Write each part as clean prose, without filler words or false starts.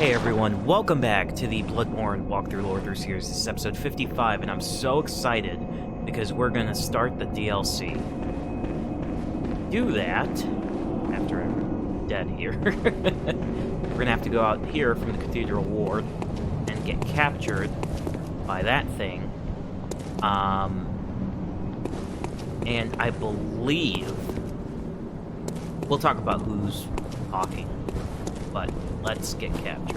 Hey everyone, welcome back to the Bloodborne walkthrough Lorethough series. This is episode 55, and I'm so excited because we're gonna start the DLC. Do that, after I'm dead here, we're gonna have to go out here from the Cathedral Ward and get captured by that thing. And I believe we'll talk about who's talking, but let's get captured.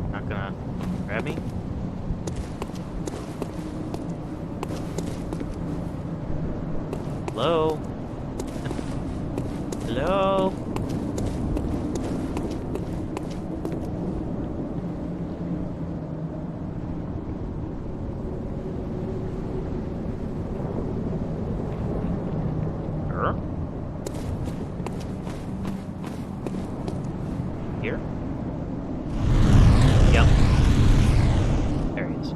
Not gonna grab me? Hello? Hello? Here? Yep. There he is.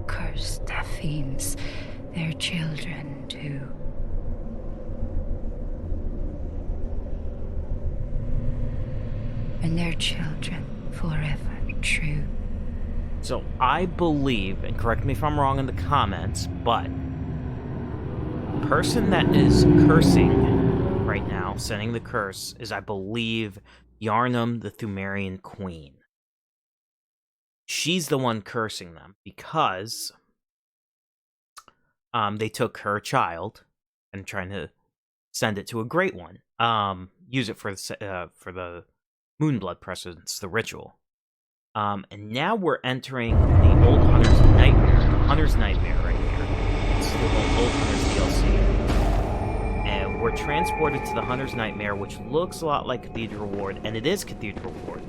Cursed fiends, their children too. And their children forever true. So I believe, and correct me if I'm wrong in the comments, but the person that is cursing right now, sending the curse, is, I believe, Yharnam, the Thumerian Queen. She's the one cursing them because they took her child and trying to send it to a great one. Use it for the Moonblood presence, the ritual. And now we're entering the Old Hunter's Nightmare. Hunter's Nightmare right here. It's the Old Hunter's DLC. And we're transported to the Hunter's Nightmare, which looks a lot like Cathedral Ward, and it is Cathedral Ward.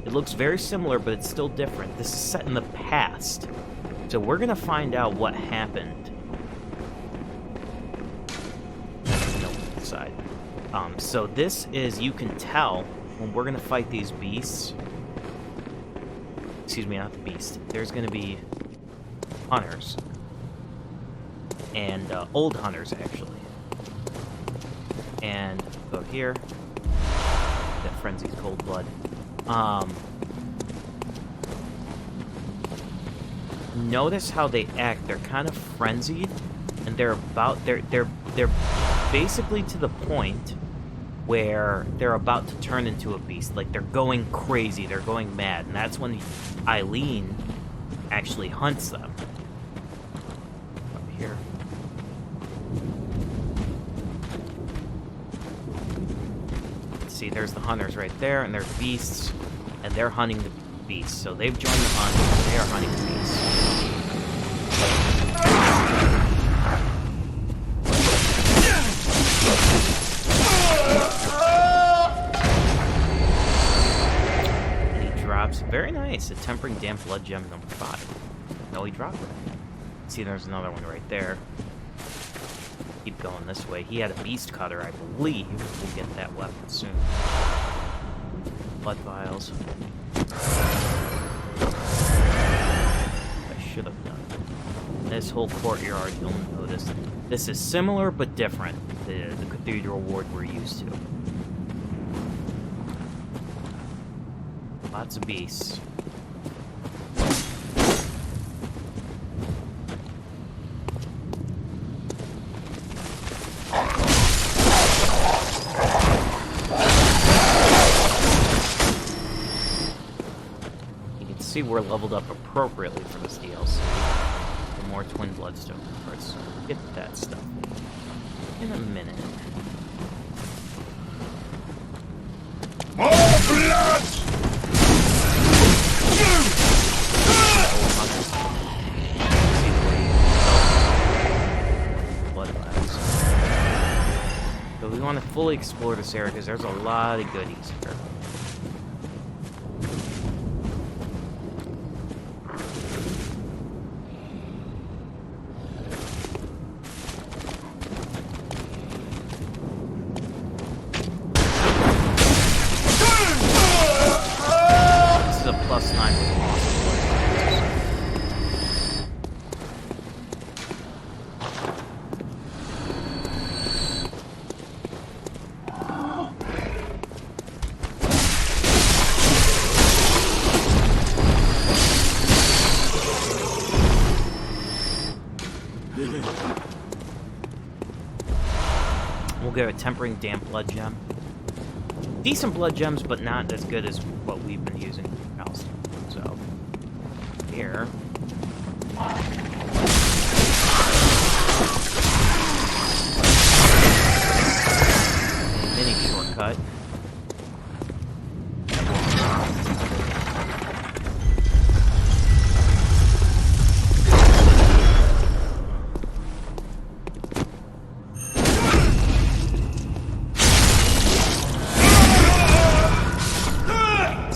It looks very similar, but it's still different. This is set in the past. So we're gonna find out what happened. No, side. So this is, you can tell, when we're gonna fight these beasts. Excuse me, not the beast. There's gonna be hunters. And old hunters, actually. And go here. That frenzied cold blood. Notice how they act. They're kind of frenzied, and they're basically to the point where they're about to turn into a beast. Like, they're going crazy, they're going mad, and that's when Eileen actually hunts them. Up here. See, there's the hunters right there, and they're beasts, and they're hunting the beasts. So they've joined the hunt, and they are hunting the beasts. Very nice. A Tempering Damp Blood Gem number 5. No, he dropped it. See, there's another one right there. Keep going this way. He had a Beast Cutter, I believe. We'll get that weapon soon. Blood Vials. I should have done. This whole courtyard, you'll notice. This is similar, but different to the Cathedral Ward we're used to. Lots of beasts. You can see we're leveled up appropriately for this DLC. For more Twin Bloodstone parts. Get that stuff in a minute. More blood! So we want to fully explore this area because there's a lot of goodies here. We'll get a Tempering Damp Blood Gem. Decent blood gems, but not as good as what we've been using else. So, here. Mini shortcut.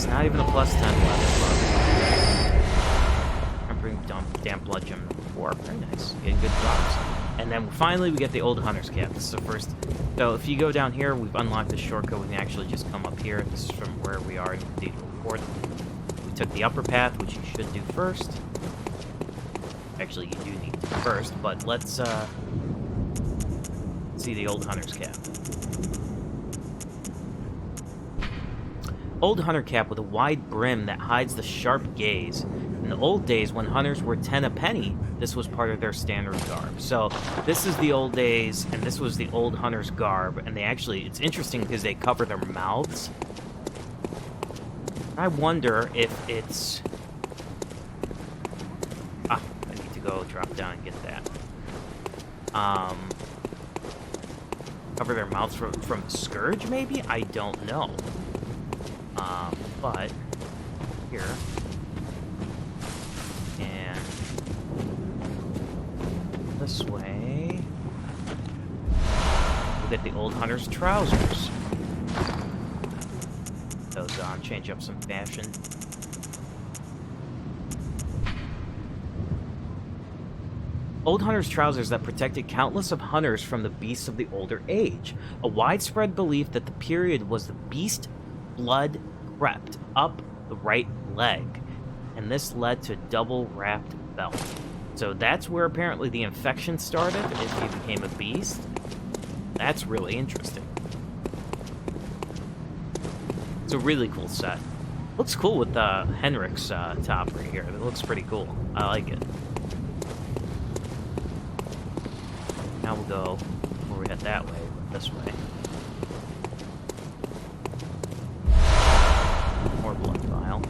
Not even a plus 10 level. I'm bringing damp blood gem number 4. Very nice. Getting good drops. And then finally we get the old hunter's cap. This is the first. So if you go down here, we've unlocked the shortcut. We can actually just come up here. This is from where we are in Cathedral Court. We took the upper path, which you should do first. Actually, you do need to first, but let's see the old hunter's cap. Old hunter cap with a wide brim that hides the sharp gaze. In the old days, when hunters were 10 a penny, this was part of their standard garb. So this is the old days, and this was the old hunter's garb. And they actually, it's interesting because they cover their mouths. I wonder if it's... I need to go drop down and get that. Cover their mouths from Scourge, maybe? I don't know. But here, and this way, we'll get the old hunter's trousers. Those on, change up some fashion. Old hunter's trousers that protected countless of hunters from the beasts of the older age. A widespread belief that the period was the beast blood crept up the right leg, and this led to double-wrapped belt. So that's where apparently the infection started, if he became a beast. That's really interesting. It's a really cool set. Looks cool with Henrik's top right here. It looks pretty cool. I like it. Now we'll go, before we head that way, this way. More blood vial.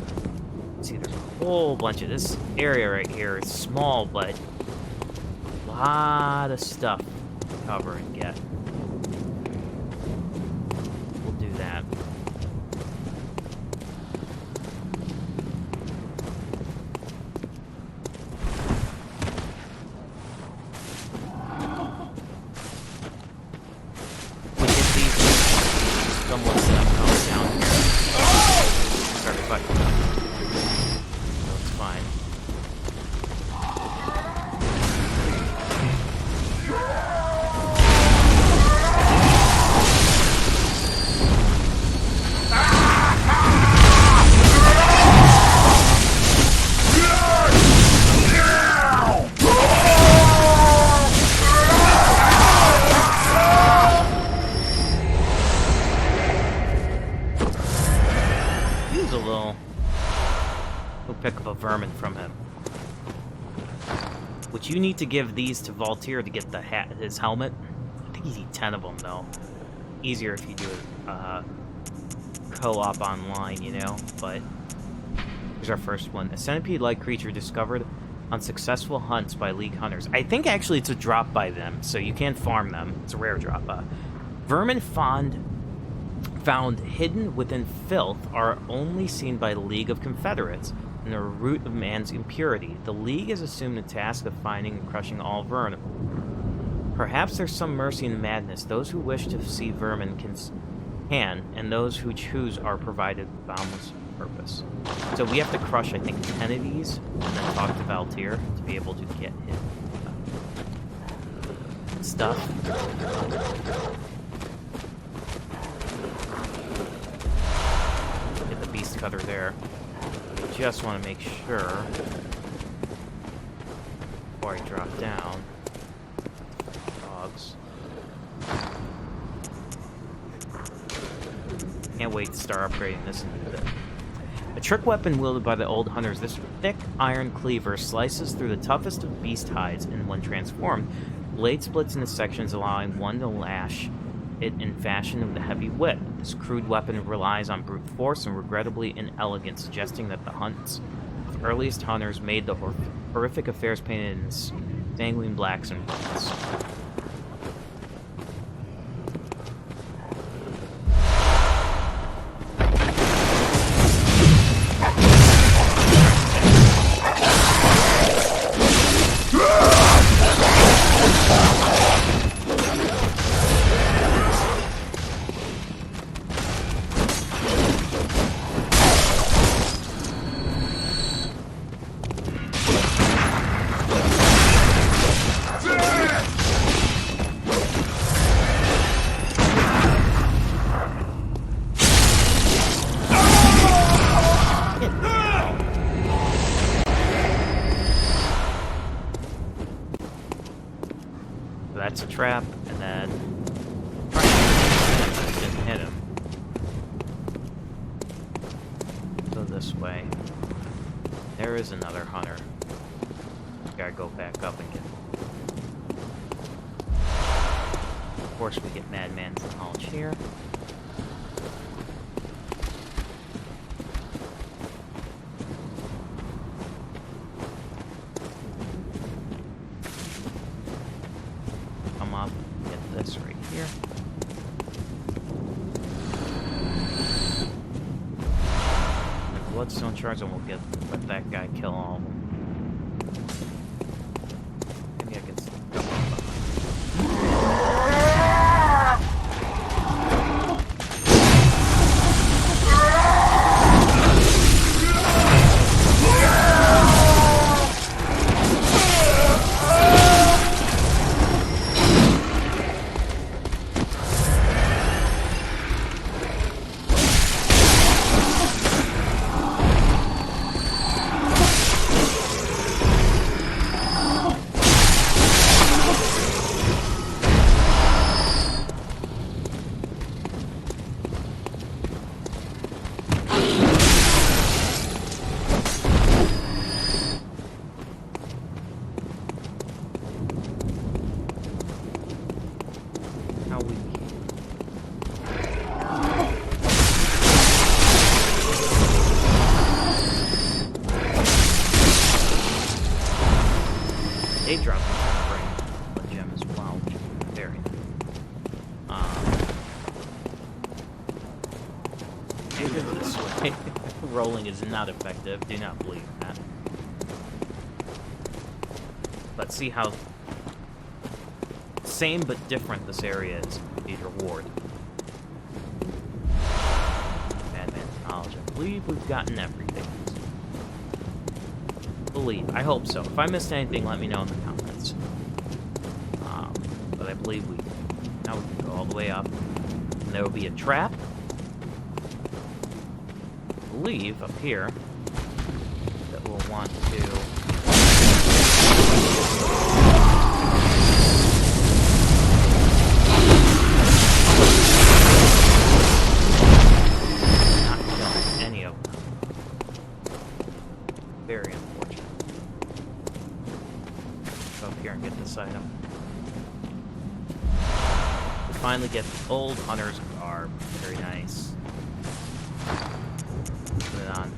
See, there's a whole bunch of this area right here. It's small, but a lot of stuff to cover and get. We'll do that. We get these somewhat down here. Start fighting them. So it's fine. Pick up a vermin from him. Which you need to give these to Voltaire to get the his helmet. I think you need 10 of them though. Easier if you do it co-op online, you know. But here's our first one: a centipede-like creature discovered on successful hunts by League hunters. I think actually it's a drop by them, so you can farm them. It's a rare drop. Vermin found hidden within filth are only seen by the League of Confederates. And the root of man's impurity. The League is assumed the task of finding and crushing all vermin. Perhaps there's some mercy in the madness. Those who wish to see vermin can, and those who choose are provided boundless purpose. So we have to crush, I think, 10 of these, and then talk to Valtir to be able to get him stuff. Get the beast cutter there. Just want to make sure before I drop down. Dogs. Can't wait to start upgrading this in a bit. A trick weapon wielded by the old hunters, this thick iron cleaver slices through the toughest of beast hides, and when transformed, blade splits into sections, allowing one to lash it in fashion with a heavy whip. This crude weapon relies on brute force and regrettably inelegant, suggesting that the hunts of earliest hunters made the horrific affairs painted in sanguine blacks and whites. That's a trap, and then didn't hit him. Go this way. There is another hunter. Gotta go back up and get him. Of course, we get Madman's knowledge here. Up, get this right here. Bloodstone shards, and we'll let that guy kill all of them. Maybe I can jump up behind. They dropped a gem as well, which is very nice. Maybe this way. Rolling is not effective. Do not believe that. Let's see how same but different this area is. Need reward. Madman's knowledge. I believe we've gotten everything. I hope so. If I missed anything, let me know in the comments. But I believe now we can go all the way up. And there will be a trap. I believe up here that we'll want to. Not kill any of them. Very unfortunate. Up here and get this item. We finally get the old hunter's garb. Very nice. Put it on.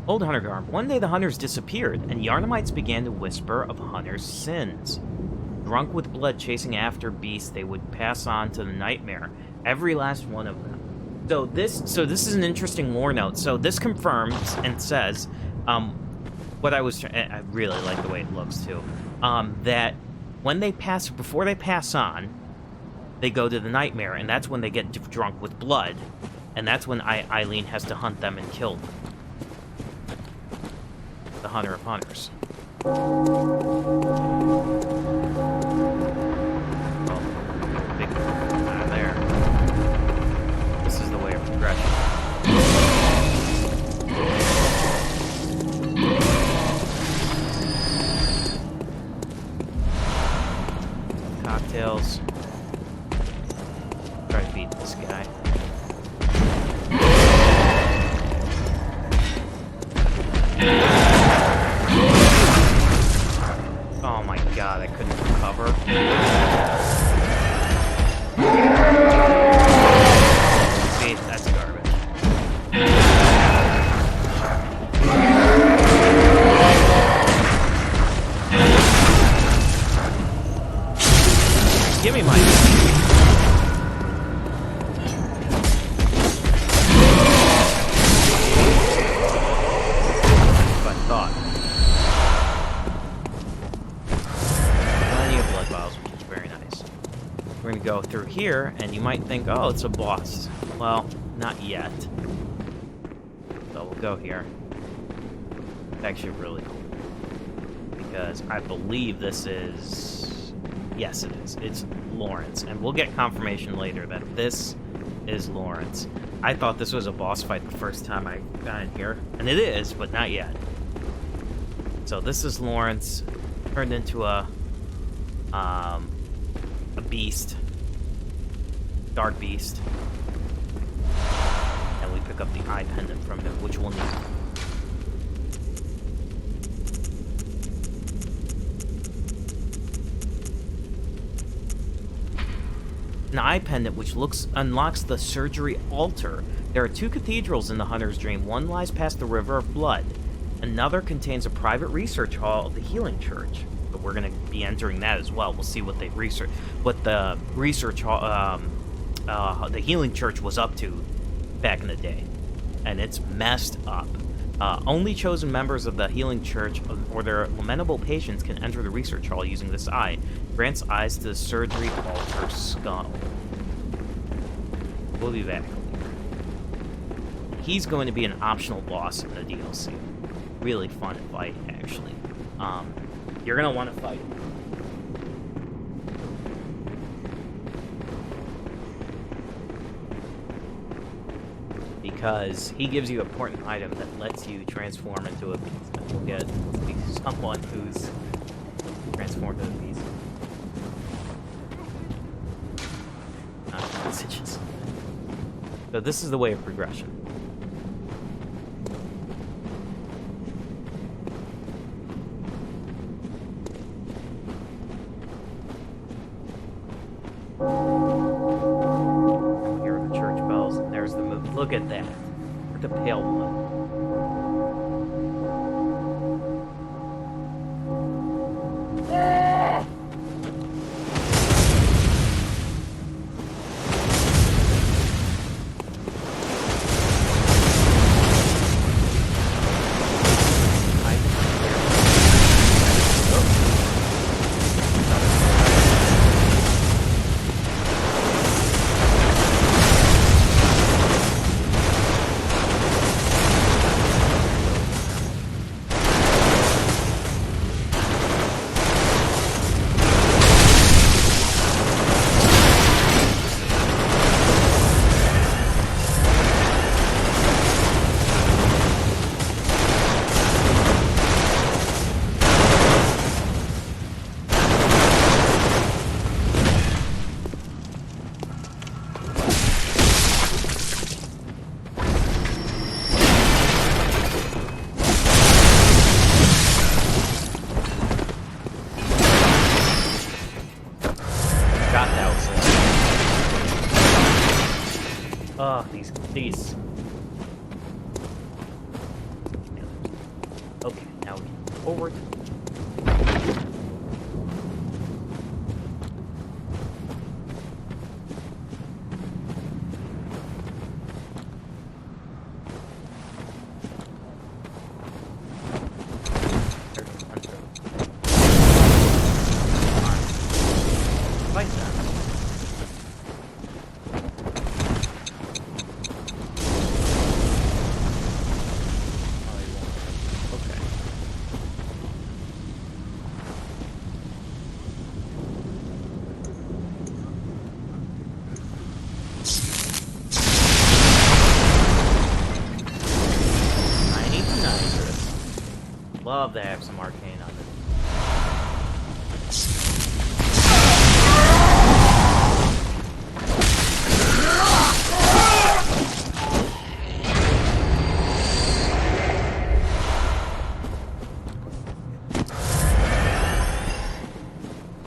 Old hunter garb. One day the hunters disappeared, and Yarnamites began to whisper of hunters' sins. Drunk with blood chasing after beasts, they would pass on to the nightmare. Every last one of them. So this is an interesting lore note. So this confirms and says, what I was. I really like the way it looks too. That when they pass, before they pass on, they go to the nightmare, and that's when they get drunk with blood, and that's when Eileen has to hunt them and kill them. The hunter of hunters. There. This is the way of progression. Cocktails. Try to beat this guy. me my... I thought. Plenty of blood vials, which is very nice. We're gonna go through here, and you might think, oh, it's a boss. Well, not yet. So we'll go here. It's actually really cool. Because I believe this is... Yes, it is. It's Lawrence. And we'll get confirmation later that this is Lawrence. I thought this was a boss fight the first time I got in here. And it is, but not yet. So this is Lawrence. Turned into a beast. Dark beast. And we pick up the eye pendant from him, which we'll need. An eye pendant which unlocks the surgery altar. There are 2 cathedrals in the Hunter's Dream. One lies past the River of Blood. Another contains a private research hall of the Healing Church. But we're going to be entering that as well. We'll see what they research, what the research hall, the Healing Church was up to back in the day, and it's messed up. Only chosen members of the Healing Church or their lamentable patients can enter the research hall using this eye. Grants eyes to the surgery altar skull. We'll be back. He's going to be an optional boss in the DLC. Really fun fight, actually. You're gonna want to fight. Because he gives you an important item that lets you transform into a beast. And we'll get someone who's transformed into a beast. Messages. So this is the way of progression. Look at that. The pale one. These. Okay, now we can move forward. Fight that. Love to have some arcane on it.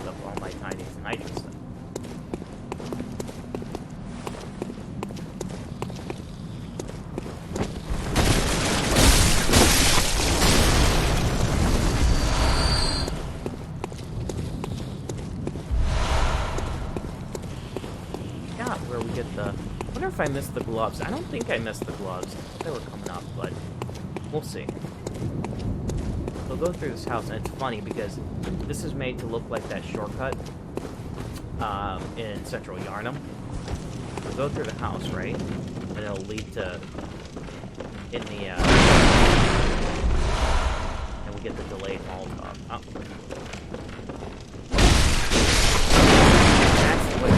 Up all my tiny stuff. if I missed the gloves. I don't think I missed the gloves. I thought they were coming up, but we'll see. We'll go through this house, and it's funny because this is made to look like that shortcut in Central Yarnum. We'll go through the house, right? And it'll lead to in the and we get the delayed Molotov. Oh. That's the way.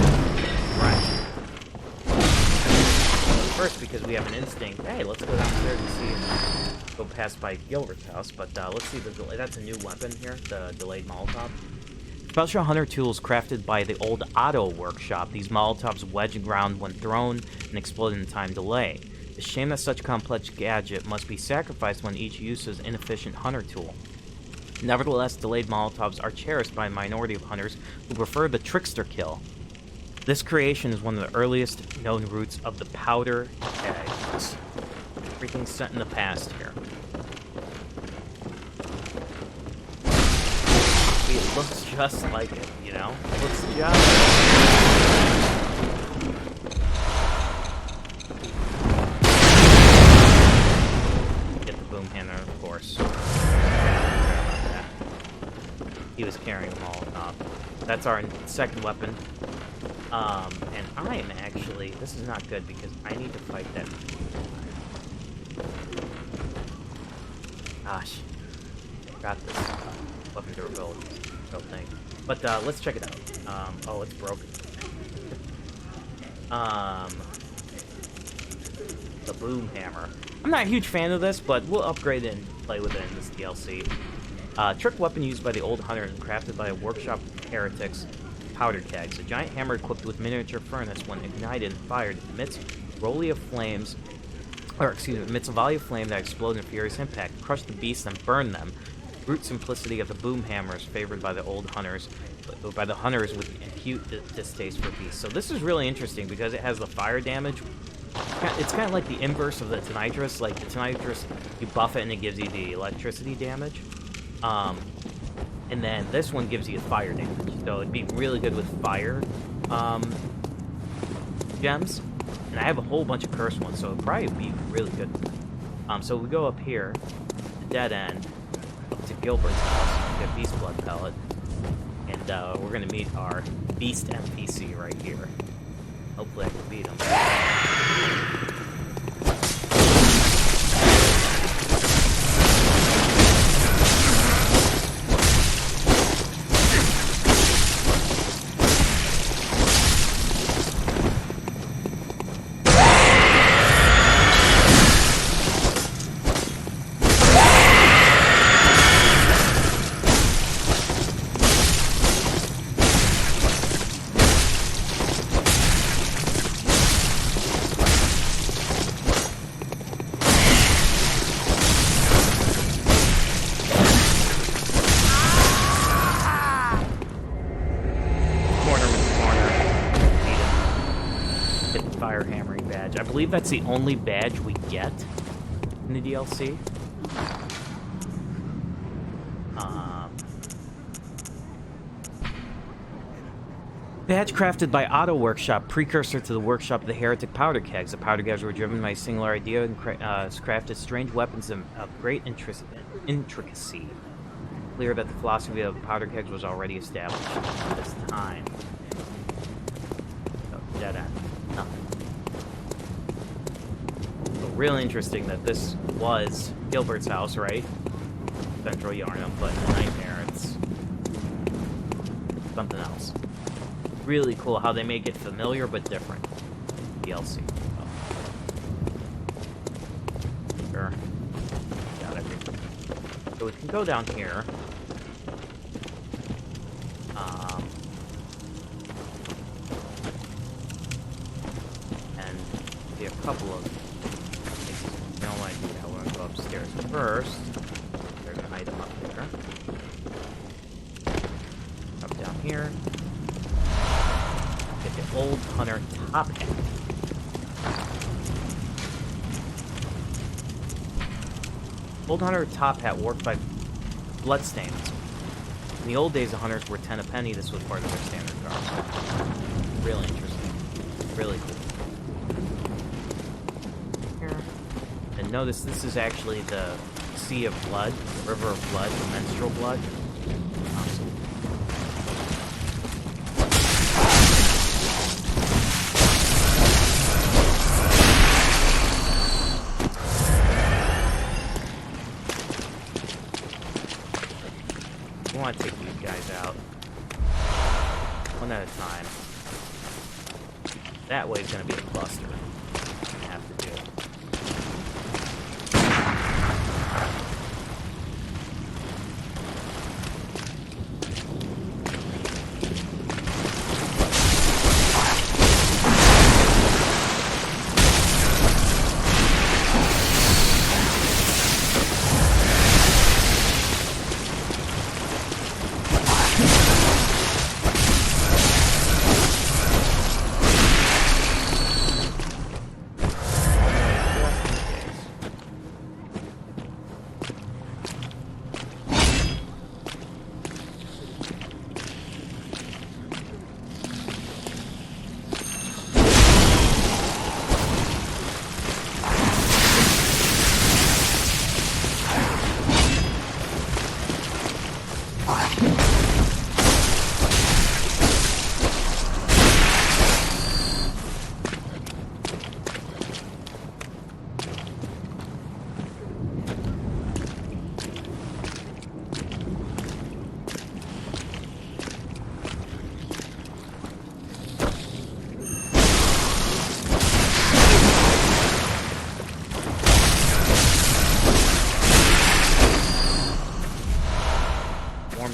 Right. First, because we have an instinct. Hey, let's go downstairs and see. Go past by Gilbert's house, but let's see the delay. That's a new weapon here, the delayed Molotov. Special hunter tools crafted by the old Otto workshop. These Molotovs wedge ground when thrown and explode in time delay. It's a shame that such complex gadget must be sacrificed when each uses inefficient hunter tool. Nevertheless, delayed Molotovs are cherished by a minority of hunters who prefer the trickster kill. This creation is one of the earliest known roots of the powder kegs. Everything's set in the past here. It looks just like it, you know? It looks just Get the boom hammer, of course. He was carrying them all up. That's our second weapon. And I'm actually... This is not good because I need to fight that... Gosh. I got this weapon durability thing. But let's check it out. Oh, it's broken. The boom hammer. I'm not a huge fan of this, but we'll upgrade it and play with it in this DLC. Trick weapon used by the old hunter and crafted by a workshop of heretics. Powder kegs. A giant hammer equipped with miniature furnace, when ignited and fired, emits emits a volley of flame that explode in furious impact, crush the beasts and burn them. The brute simplicity of the boom hammer is favored by the old hunters, by the hunters with acute distaste for beasts. So this is really interesting because it has the fire damage. It's kind of like the inverse of the Tonitrus. Like the Tonitrus, you buff it and it gives you the electricity damage. And then this one gives you fire damage. So it'd be really good with fire gems. And I have a whole bunch of cursed ones, so it'd probably be really good. So we go up here, the dead end, up to Gilbert's house, get Beast Blood Pellet, and we're gonna meet our Beast NPC right here. Hopefully I can beat him. I believe that's the only badge we get in the DLC. Badge crafted by Otto Workshop, precursor to the workshop of the heretic powder kegs. The powder kegs were driven by a singular idea and crafted strange weapons of great intricacy. Clear that the philosophy of powder kegs was already established at this time. So, dead end. Nothing. Really interesting that this was Gilbert's house, right? Central Yarnum, but in the Nightmare, it's something else. Really cool how they make it familiar but different. DLC. Oh. Sure. Got everything. So we can go down here. And see a couple of no idea. I want to go upstairs first. There's an item up there. Up down here. Get the old hunter top hat. Old hunter top hat worked by bloodstains. In the old days, the hunters were 10 a penny. This was part of their standard garb. Really interesting. Really cool. Notice this is actually the Sea of Blood, River of Blood, the menstrual blood. Awesome. I want to take these guys out one at a time. That way it's going to be a cluster. I have to do it.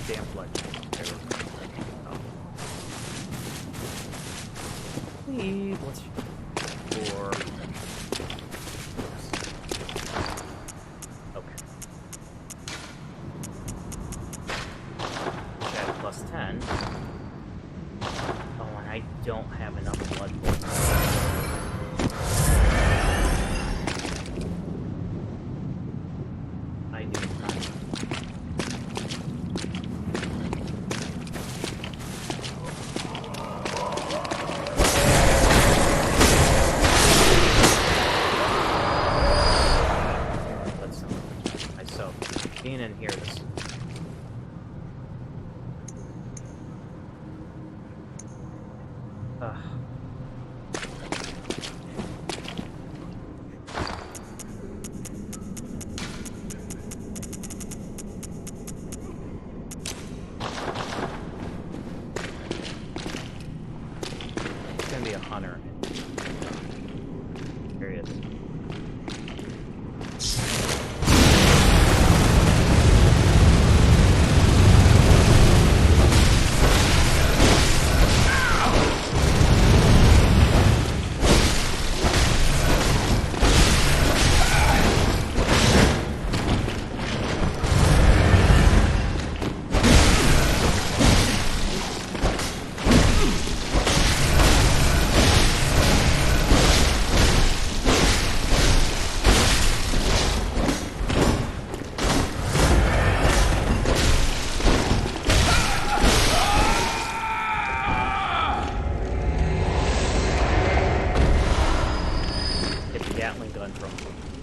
Damn blood. Please, what's for? Okay. Shadow plus 10. Oh, and I don't have enough blood for it. I do not. Being in here, this. It's gonna be a hunter. There he is.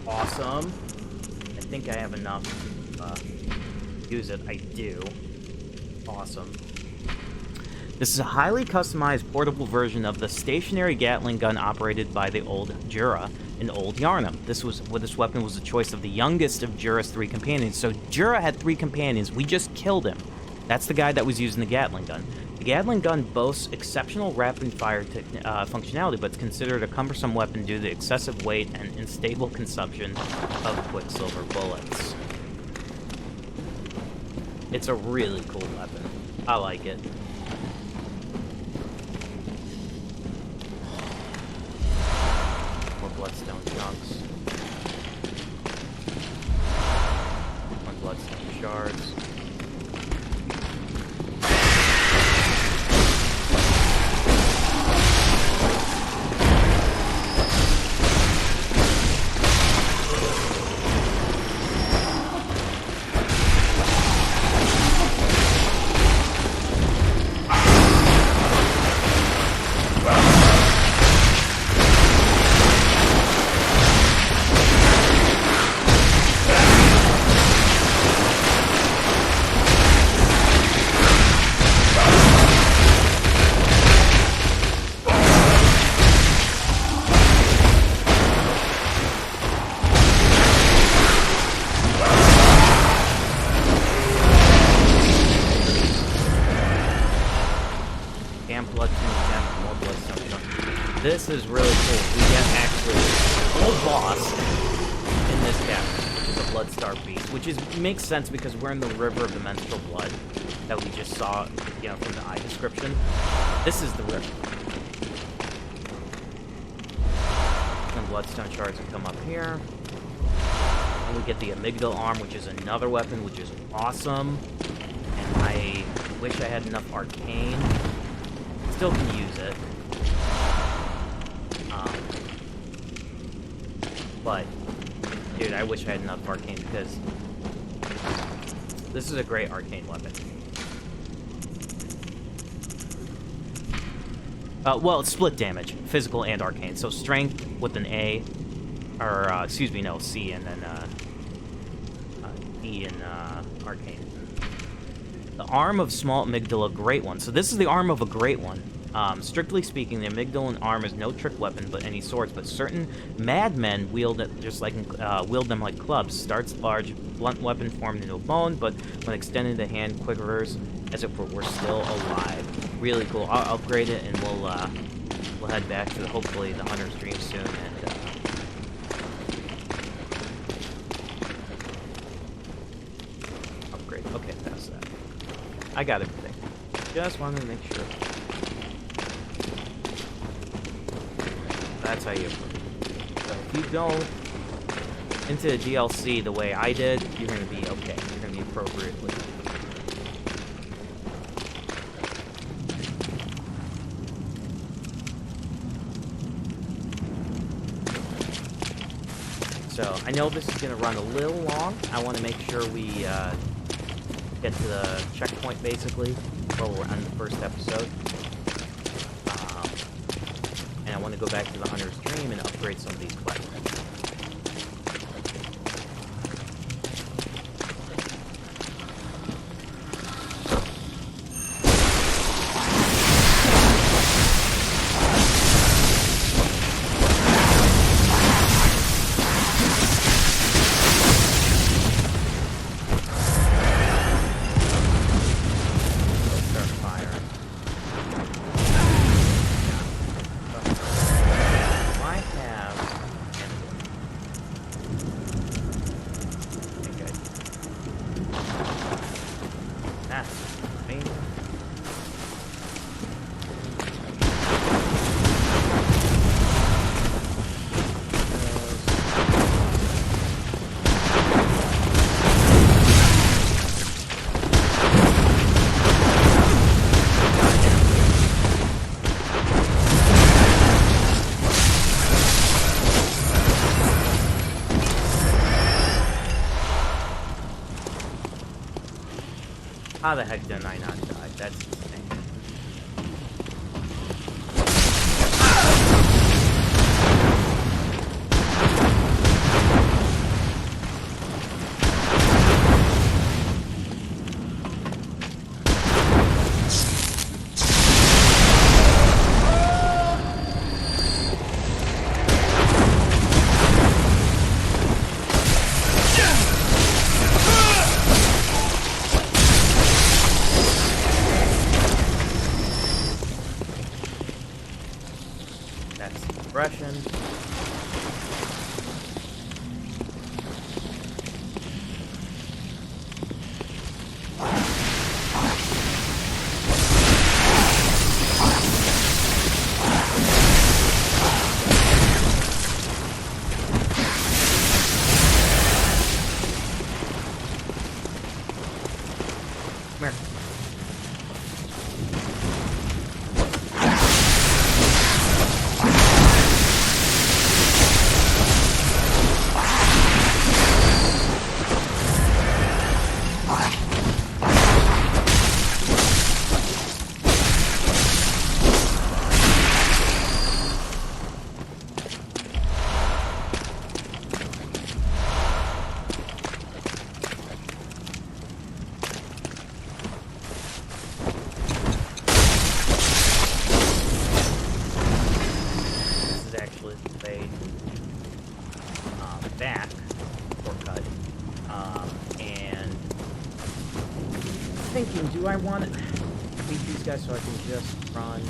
Awesome. I think I have enough to use it. I do. Awesome. This is a highly customized portable version of the stationary Gatling gun operated by the old Jura in Old Yarnum. This weapon was the choice of the youngest of Jura's 3 companions. So Jura had 3 companions. We just killed him. That's the guy that was using the Gatling gun. The Gatling gun boasts exceptional rapid-fire functionality, but it's considered a cumbersome weapon due to the excessive weight and unstable consumption of Quicksilver bullets. It's a really cool weapon. I like it. More bloodstone chunks. More bloodstone shards. this is really cool. We get actually a old boss in this cabin, which is a Bloodstar Beast, which makes sense because we're in the River of the Menstrual Blood that we just saw, you know, from the eye description. This is the river. And Bloodstone shards will come up here. And we get the Amygdala arm, which is another weapon, which is awesome. And I wish I had enough arcane. Still can use it. But, dude, I wish I had enough arcane because this is a great arcane weapon. Well, it's split damage, physical and arcane. So strength with an A, or excuse me, no, C, and then E in arcane. The arm of small amygdala, great one. So this is the arm of a great one. Strictly speaking, the amygdalan arm is no trick weapon, but any swords. But certain madmen wield it just like wield them like clubs. Starts large, blunt weapon formed into a bone, but when extended, the hand quivers as if it were still alive. Really cool. I'll upgrade it, and we'll head back to hopefully the hunter's dream soon. And upgrade. Okay, that's that. I got everything. Just wanted to make sure. That's how you approach. So if you go into the DLC the way I did, you're going to be okay. You're going to be appropriately. So I know this is going to run a little long. I want to make sure we get to the checkpoint basically while we're on the first episode. I want to go back to the Hunter's Dream and upgrade some of these quests. How the heck did I not die? That's insane. Russian. Come here. Back shortcut, and thinking, do I want to beat these guys so I can just run?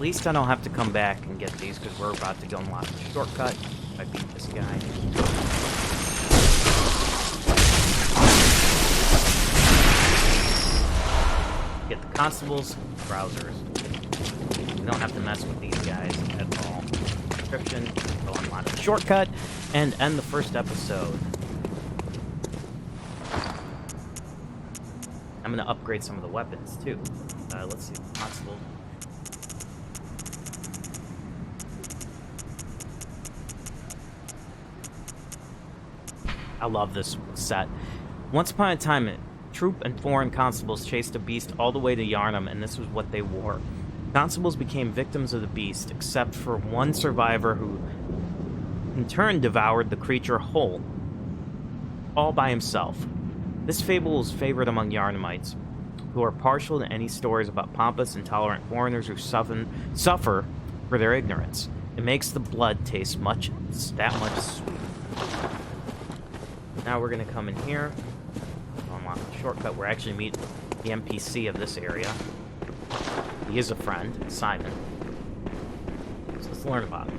least I don't have to come back and get these, because we're about to go unlock the shortcut. If I beat this guy. Get the constables, browsers. We don't have to mess with these guys at all. Description, go unlock the shortcut, and end the first episode. I'm gonna upgrade some of the weapons too. Let's see, constables. I love this set. Once upon a time, troop and foreign constables chased a beast all the way to Yharnam, and this was what they wore. Constables became victims of the beast, except for one survivor who, in turn, devoured the creature whole, all by himself. This fable is favored among Yharnamites, who are partial to any stories about pompous, intolerant foreigners who suffer for their ignorance. It makes the blood taste that much sweeter. Now we're gonna come in here, unlock the shortcut. We're actually meet the NPC of this area. He is a friend, Simon. So let's learn about him.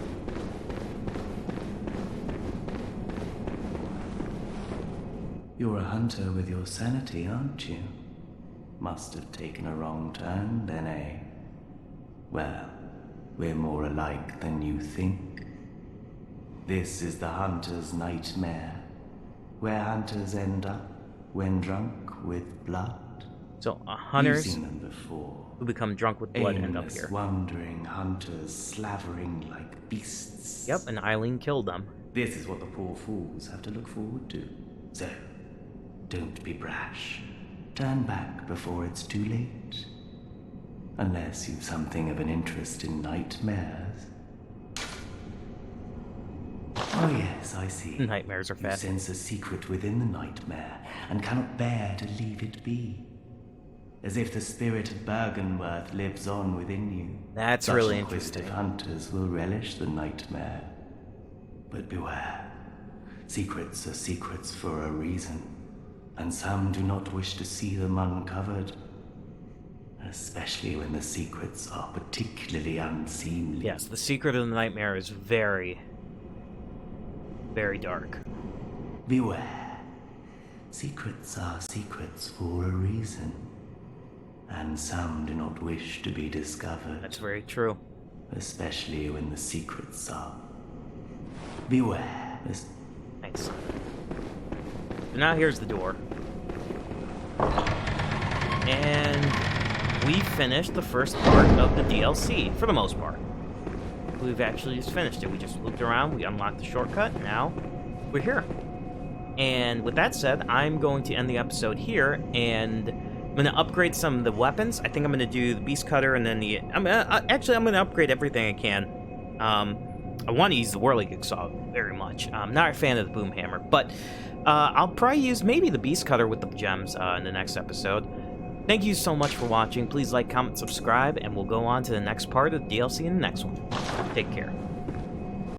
You're a hunter with your sanity, aren't you? Must have taken a wrong turn, then, eh? Well, we're more alike than you think. This is the hunter's nightmare, where hunters end up when drunk with blood. So, hunters You've seen them before. who become drunk with blood end up Aimless, here. wandering hunters slavering like beasts. Yep, and Eileen killed them. This is what the poor fools have to look forward to. So, don't be brash. Turn back before it's too late. Unless you've something of an interest in nightmares. Oh yes, I see. Nightmares are You fast. sense a secret within the nightmare, and cannot bear to leave it be. As if the spirit of Bergenworth lives on within you. That's Such really inquisitive interesting. hunters will relish the nightmare. But beware. Secrets are secrets for a reason, and some do not wish to see them uncovered. Especially when the secrets are particularly unseemly. Yes, the secret of the nightmare is very, very dark. Beware. Secrets are secrets for a reason, and some do not wish to be discovered. That's very true. Especially when the secrets are. Beware. Nice. So now here's the door. And we finished the first part of the DLC, for the most part. We've actually just finished it. We just looked around, we unlocked the shortcut, now we're here. And with that said, I'm going to end the episode here, and I'm going to upgrade some of the weapons. I think I'm going to do the Beast Cutter, and then I'm going to upgrade everything I can. I want to use the Whirligig Saw very much. I'm not a fan of the Boom Hammer, but I'll probably use maybe the Beast Cutter with the gems in the next episode. Thank you so much for watching. Please like, comment, subscribe, and we'll go on to the next part of the DLC in the next one. Take care.